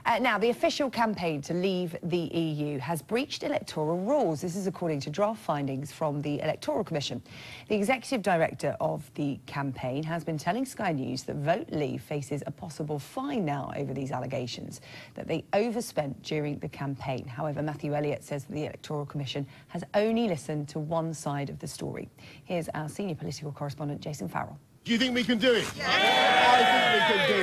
Now, the official campaign to leave the EU has breached electoral rules. This is according to draft findings from the Electoral Commission. The executive director of the campaign has been telling Sky News that Vote Leave faces a possible fine now over these allegations, that they overspent during the campaign. However, Matthew Elliott says that the Electoral Commission has only listened to one side of the story. Here's our senior political correspondent, Jason Farrell. Do you think we can do it? Yeah. I think we can do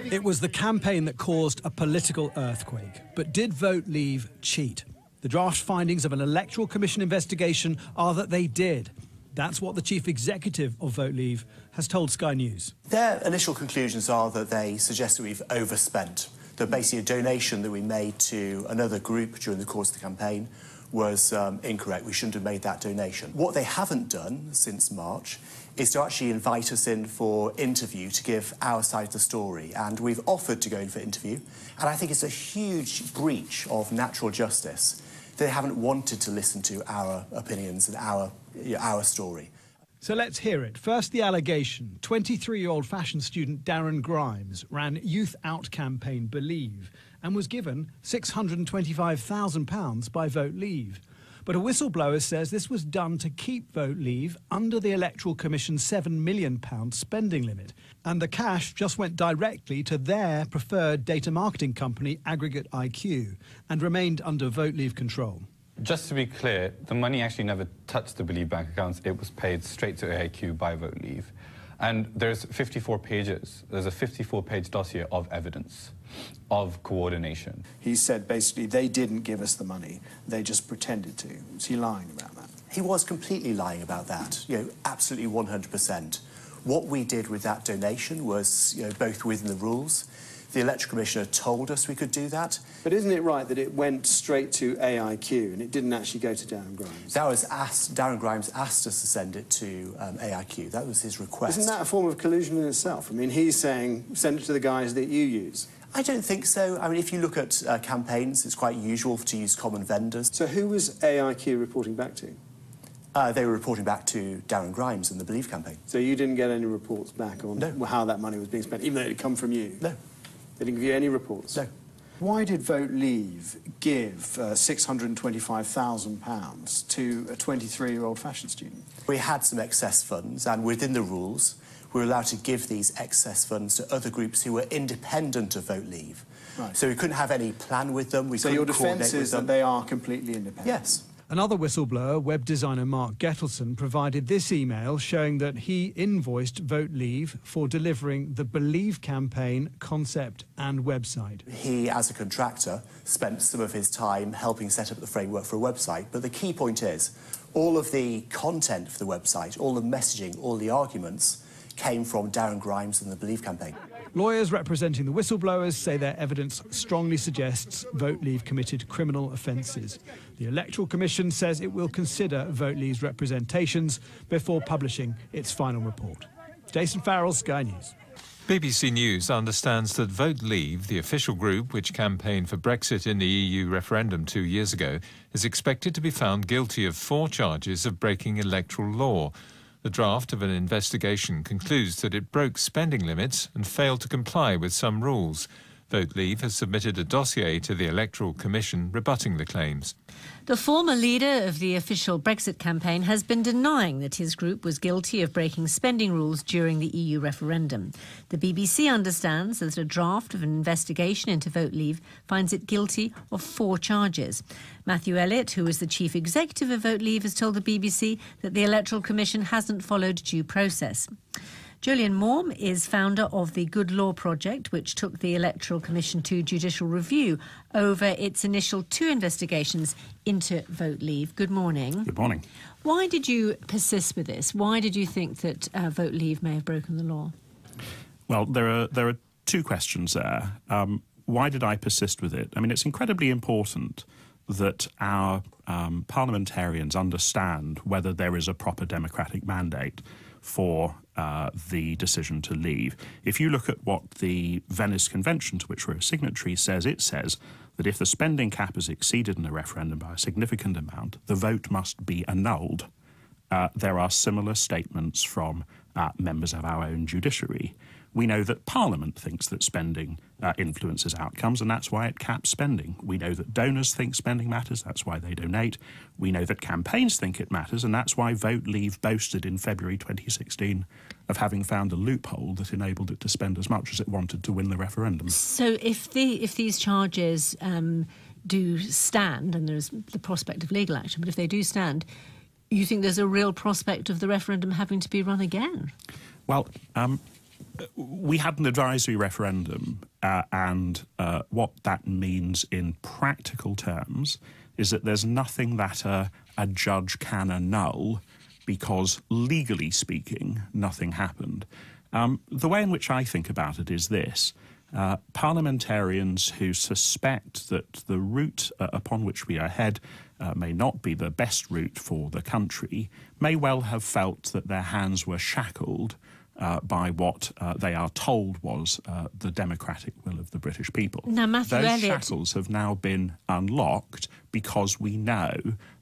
it. It was the campaign that caused a political earthquake. But did Vote Leave cheat? The draft findings of an Electoral Commission investigation are that they did. That's what the chief executive of Vote Leave has told Sky News. Their initial conclusions are that they suggest that we've overspent. That basically a donation that we made to another group during the course of the campaign was incorrect. We shouldn't have made that donation. What they haven't done since March is to actually invite us in for interview to give our side of the story. And we've offered to go in for interview. And I think it's a huge breach of natural justice. They haven't wanted to listen to our opinions and our story. So let's hear it. First, the allegation. 23-year-old fashion student Darren Grimes ran Youth Out campaign Believe and was given £625,000 by Vote Leave. But a whistleblower says this was done to keep Vote Leave under the Electoral Commission's £7 million spending limit. And the cash just went directly to their preferred data marketing company, Aggregate IQ, and remained under Vote Leave control. Just to be clear, the money actually never touched the Believe bank accounts. It was paid straight to AIQ by Vote Leave. And there's 54 pages. There's a 54-page dossier of evidence of coordination. He said basically they didn't give us the money. They just pretended to. Was he lying about that? He was completely lying about that, absolutely 100%. What we did with that donation was, both within the rules. The Electoral Commissioner told us we could do that. But isn't it right that it went straight to AIQ and it didn't actually go to Darren Grimes? That was Darren Grimes asked us to send it to AIQ. That was his request. Isn't that a form of collusion in itself? I mean, he's saying, send it to the guys that you use. I don't think so. I mean, if you look at campaigns, it's quite usual to use common vendors. So who was AIQ reporting back to? They were reporting back to Darren Grimes and the Believe campaign. So you didn't get any reports back on how that money was being spent, even though it had come from you? No. They didn't give you any reports? No. Why did Vote Leave give £625,000 to a 23-year-old fashion student? We had some excess funds, and within the rules, we were allowed to give these excess funds to other groups who were independent of Vote Leave. Right. So we couldn't have any plan with them. So your defence is that they are completely independent? Yes. Another whistleblower, web designer Mark Gettelson, provided this email showing that he invoiced Vote Leave for delivering the Believe campaign concept and website. He, as a contractor, spent some of his time helping set up the framework for a website. But the key point is, all of the content for the website, all the messaging, all the arguments came from Darren Grimes and the Believe campaign. Lawyers representing the whistleblowers say their evidence strongly suggests Vote Leave committed criminal offences. The Electoral Commission says it will consider Vote Leave's representations before publishing its final report. Jason Farrell, Sky News. BBC News understands that Vote Leave, the official group which campaigned for Brexit in the EU referendum 2 years ago, is expected to be found guilty of 4 charges of breaking electoral law. The draft of an investigation concludes that it broke spending limits and failed to comply with some rules. Vote Leave has submitted a dossier to the Electoral Commission rebutting the claims. The former leader of the official Brexit campaign has been denying that his group was guilty of breaking spending rules during the EU referendum. The BBC understands that a draft of an investigation into Vote Leave finds it guilty of 4 charges. Matthew Elliott, who is the chief executive of Vote Leave, has told the BBC that the Electoral Commission hasn't followed due process. Julian Morm is founder of the Good Law Project, which took the Electoral Commission to judicial review over its initial 2 investigations into Vote Leave. Good morning. Good morning. Why did you persist with this? Why did you think that Vote Leave may have broken the law? Well, there are 2 questions there. Why did I persist with it? I mean, it's incredibly important that our parliamentarians understand whether there is a proper democratic mandate for the decision to leave. If you look at what the Venice Convention, to which we're a signatory, says, it says that if the spending cap is exceeded in a referendum by a significant amount, the vote must be annulled. There are similar statements from members of our own judiciary, We know that Parliament thinks that spending influences outcomes, and that's why it caps spending. We know that donors think spending matters, that's why they donate. We know that campaigns think it matters, and that's why Vote Leave boasted in February 2016 of having found a loophole that enabled it to spend as much as it wanted to win the referendum. So if these charges do stand, and there's the prospect of legal action, but if they do stand, you think there's a real prospect of the referendum having to be run again? Well, we had an advisory referendum, and what that means in practical terms is that there's nothing that a judge can annul because, legally speaking, nothing happened. The way in which I think about it is this. Parliamentarians who suspect that the route upon which we are head may not be the best route for the country may well have felt that their hands were shackled by what they are told was the democratic will of the British people. Now, Matthew Those Elliott... shackles have now been unlocked because we know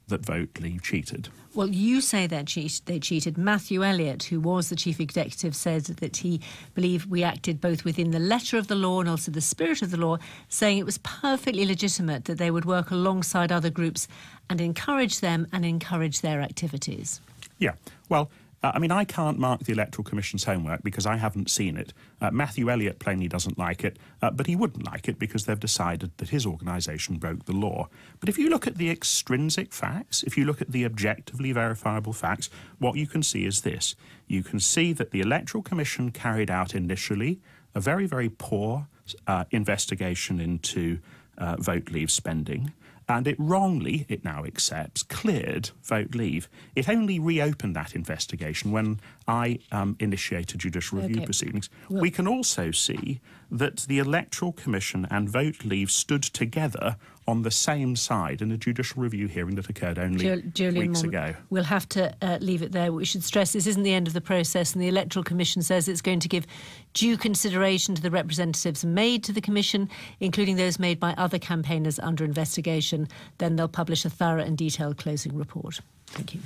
that Vote Leave cheated. Well, you say they cheated. Matthew Elliott, who was the chief executive, said that he believed we acted both within the letter of the law and also the spirit of the law, saying it was perfectly legitimate that they would work alongside other groups and encourage them and encourage their activities. Yeah, well, I mean, I can't mark the Electoral Commission's homework because I haven't seen it. Matthew Elliott plainly doesn't like it, but he wouldn't like it because they've decided that his organisation broke the law. But if you look at the extrinsic facts, if you look at the objectively verifiable facts, what you can see is this. You can see that the Electoral Commission carried out initially a very, very poor investigation into Vote Leave spending. And it wrongly, it now accepts, cleared Vote Leave. It only reopened that investigation when I initiated judicial review proceedings. Well, we can also see that the Electoral Commission and Vote Leave stood together on the same side in a judicial review hearing that occurred only weeks ago. We'll have to leave it there. We should stress this isn't the end of the process, and the Electoral Commission says it's going to give due consideration to the representatives made to the Commission, including those made by other campaigners under investigation. Then they'll publish a thorough and detailed closing report. Thank you.